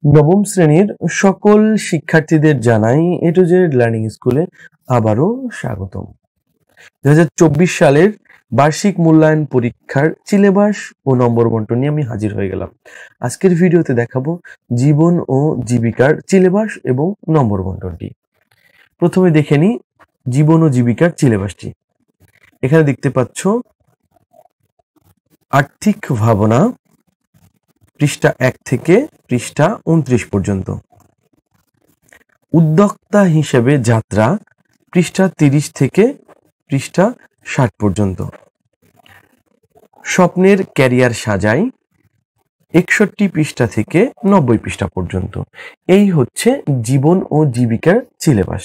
নবম শ্রেণীর সকল শিক্ষার্থীদের জানাই এ টু জেড লার্নিং স্কুলে আবারও স্বাগতম। 2024 সালের বার্ষিক মূল্যায়ন পরীক্ষার সিলেবাস ও নম্বর বন্টন নিয়ে আমি হাজির হয়ে গেলাম। আজকের ভিডিওতে দেখাবো জীবন ও জীবিকার সিলেবাস এবং নম্বর বন্টনটি। প্রথমে দেখে নিই জীবন ও জীবিকার সিলেবাসটি। এখানে দেখতে পাচ্ছ আর্থিক ভাবনা পৃষ্ঠা 1 থেকে পৃষ্ঠা 29 পর্যন্ত, উদ্যোক্তা হিসেবে যাত্রা পৃষ্ঠা 30 থেকে পৃষ্ঠা 60 পর্যন্ত, স্বপ্নের ক্যারিয়ার সাজাই 61 পৃষ্ঠা থেকে 90 পৃষ্ঠা পর্যন্ত। এই হচ্ছে জীবন ও জীবিকার সিলেবাস।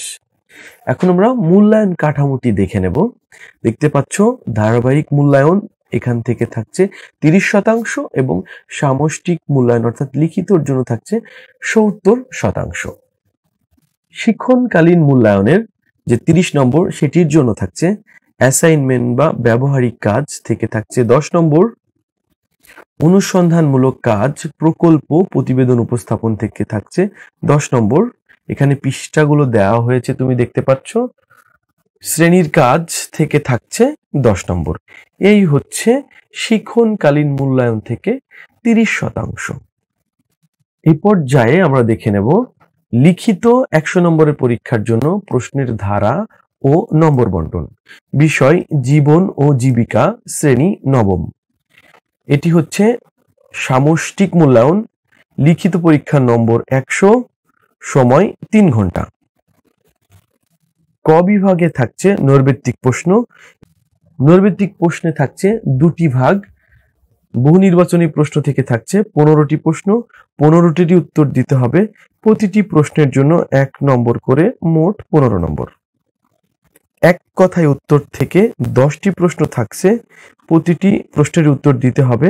এখন আমরা মূল্যায়ন কাঠামোটি দেখে নেব। দেখতে পাচ্ছ ধারাবাহিক মূল্যায়ন এখান থেকে থাকছে 30% এবং সামষ্টিক মূল্যায়ন অর্থাৎ লিখিতর জন্য থাকছে 70%। শিক্ষণকালীন মূল্যায়নের যে 30 নম্বর সেটির জন্য থাকছে অ্যাসাইনমেন্ট বা ব্যবহারিক কাজ থেকে থাকছে 10 নম্বর, অনুসন্ধানমূলক কাজ প্রকল্প প্রতিবেদন উপস্থাপন থেকে থাকছে 10 নম্বর। এখানে পৃষ্ঠাগুলো দেওয়া হয়েছে তুমি দেখতে পাচ্ছ। শ্রেণীর কাজ থেকে থাকছে 10 নম্বর। এই হচ্ছে শিক্ষণকালীন মূল্যায়ন থেকে 30%। এই পর্যায়ে আমরা দেখে নেব লিখিত 100 নম্বরের পরীক্ষার জন্য প্রশ্নের ধারা ও নম্বর বন্টন। বিষয় জীবন ও জীবিকা, শ্রেণী নবম। এটি হচ্ছে সামষ্টিক মূল্যায়ন, লিখিত পরীক্ষার নম্বর 100, সময় 3 ঘন্টা। ক বিভাগে থাকছে নৈর্ব্যক্তিক প্রশ্ন। নৈর্ব্যক্তিক প্রশ্নে থাকছে 2টি ভাগ। বহু নির্বাচনী প্রশ্ন থেকে থাকছে 15টি প্রশ্ন, 15টিরই উত্তর দিতে হবে। প্রতিটি প্রশ্নের জন্য 1 নম্বর করে, মোট 15 নম্বর। এক কথায় উত্তর থেকে 10টি প্রশ্ন থাকছে, প্রতিটি প্রশ্নের উত্তর দিতে হবে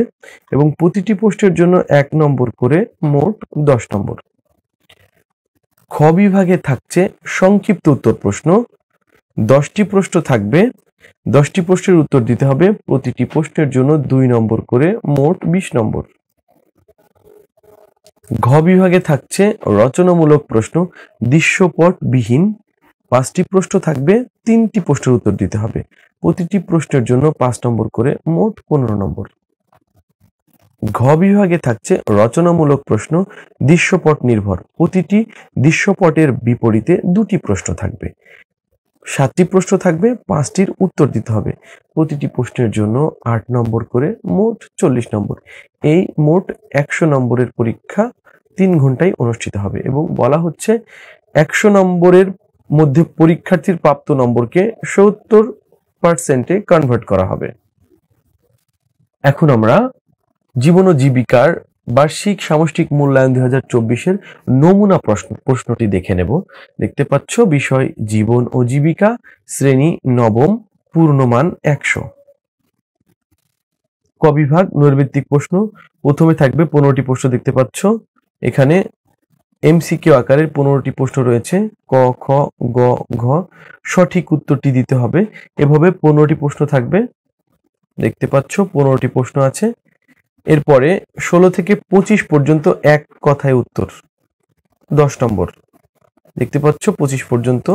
এবং প্রতিটি প্রশ্নের জন্য 1 নম্বর করে, মোট 10 নম্বর। খ বিভাগে থাকছে সংক্ষিপ্ত উত্তর প্রশ্ন। 10টি প্রশ্ন থাকবে, 10টি প্রশ্নের উত্তর দিতে হবে, প্রতিটি প্রশ্নের জন্য 2 নম্বর করে, মোট 20 নম্বর। ঘ বিভাগে থাকছে রচনামূলক প্রশ্ন, দৃশ্যপটবিহীন। 5টি প্রশ্ন থাকবে, 3টি প্রশ্নের উত্তর দিতে হবে, প্রতিটি প্রশ্নের জন্য 5 নম্বর করে, মোট 15 নম্বর। ঘ বিভাগে থাকছে রচনামূলক প্রশ্ন, দৃশ্যপট নির্ভর। প্রতিটি দৃশ্যপটের বিপরীতে 2টি প্রশ্ন থাকবে, 7টি প্রশ্ন থাকবে, 5টির উত্তর দিতে হবে, প্রতিটি প্রশ্নের জন্য 8 নম্বর করে, মোট 40 নম্বর। এই মোট 100 নম্বরের পরীক্ষা 3 ঘন্টায় অনুষ্ঠিত হবে এবং বলা হচ্ছে 100 নম্বরের মধ্যে পরীক্ষার্থীর প্রাপ্ত নম্বরকে 70% কনভার্ট করা হবে। এখন আমরা জীবন ও জীবিকার বার্ষিক সামষ্টিক মূল্যায়ন 2024-এর নমুনা প্রশ্নটি দেখে নেব। দেখতে পাচ্ছ বিষয় জীবন ও জীবিকা, শ্রেণী নবম, পূর্ণমান 100। ক বিভাগ নৈর্ব্যক্তিক প্রশ্ন। প্রথমে থাকবে 15টি প্রশ্ন দেখতে পাচ্ছ। এখানে এমসিকিউ আকারের 15টি প্রশ্ন রয়েছে, ক, খ, গ, ঘ। সঠিক উত্তরটি দিতে হবে। এভাবে 15টি প্রশ্ন থাকবে, দেখতে পাচ্ছ 15টি প্রশ্ন আছে। এরপরে 16 থেকে 25 পর্যন্ত এক কথায় উত্তর, 10 নম্বর। দেখতে পাচ্ছ 25 পর্যন্ত।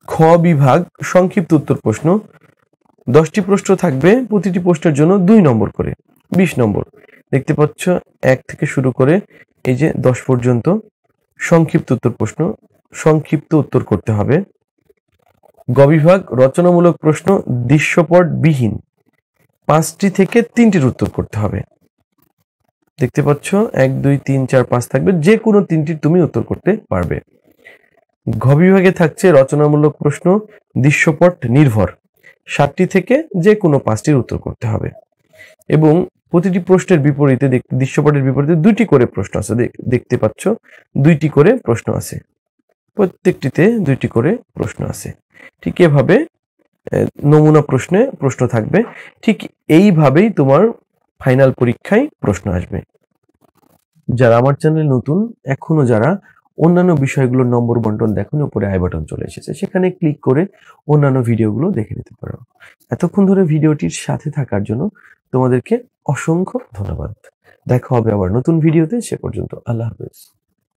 খ বিভাগ সংক্ষিপ্ত উত্তর প্রশ্ন। 10টি প্রশ্ন থাকবে, প্রতিটি প্রশ্নের জন্য 2 নম্বর করে, 20 নম্বর। দেখতে পাচ্ছ 1 থেকে শুরু করে এই যে 10 পর্যন্ত সংক্ষিপ্ত উত্তর প্রশ্ন, সংক্ষিপ্ত উত্তর করতে হবে। গ বিভাগ রচনামূলক প্রশ্ন, দৃশ্যপটবিহীন। 5টি থেকে 3টির উত্তর করতে হবে। দেখতে পাচ্ছ 1, 2, 3, 4, 5 থাকবে, যে কোনো 3টির তুমি উত্তর করতে পারবে। ঘ বিভাগে থাকছে রচনামূলক প্রশ্ন, দৃশ্যপট নির্ভর। 7টি থেকে যে কোনো 5টির উত্তর করতে হবে এবং প্রতিটি প্রশ্নের বিপরীতে, দৃশ্যপটের বিপরীতে 2টি করে প্রশ্ন আছে। দেখতে পাচ্ছ 2টি করে প্রশ্ন আছে, প্রত্যেকটিতে 2টি করে প্রশ্ন আছে। ঠিক এভাবে নমুনা প্রশ্নে প্রশ্ন থাকবে। ঠিক এইভাবেই তোমার ফাইনাল পরীক্ষায় প্রশ্ন আসবে। যারা আমার চ্যানেলে নতুন, এখনো যারা অন্যান্য বিষয়গুলোর নম্বর বন্টন দেখুন, উপরে আই বাটন চলে এসেছে, সেখানে ক্লিক করে অন্যান্য ভিডিওগুলো দেখে নিতে পারো। এতক্ষণ ধরে ভিডিওটির সাথে থাকার জন্য তোমাদেরকে অসংখ্য ধন্যবাদ। দেখা হবে আবার নতুন ভিডিওতে, সে পর্যন্ত আল্লাহ হাফেজ।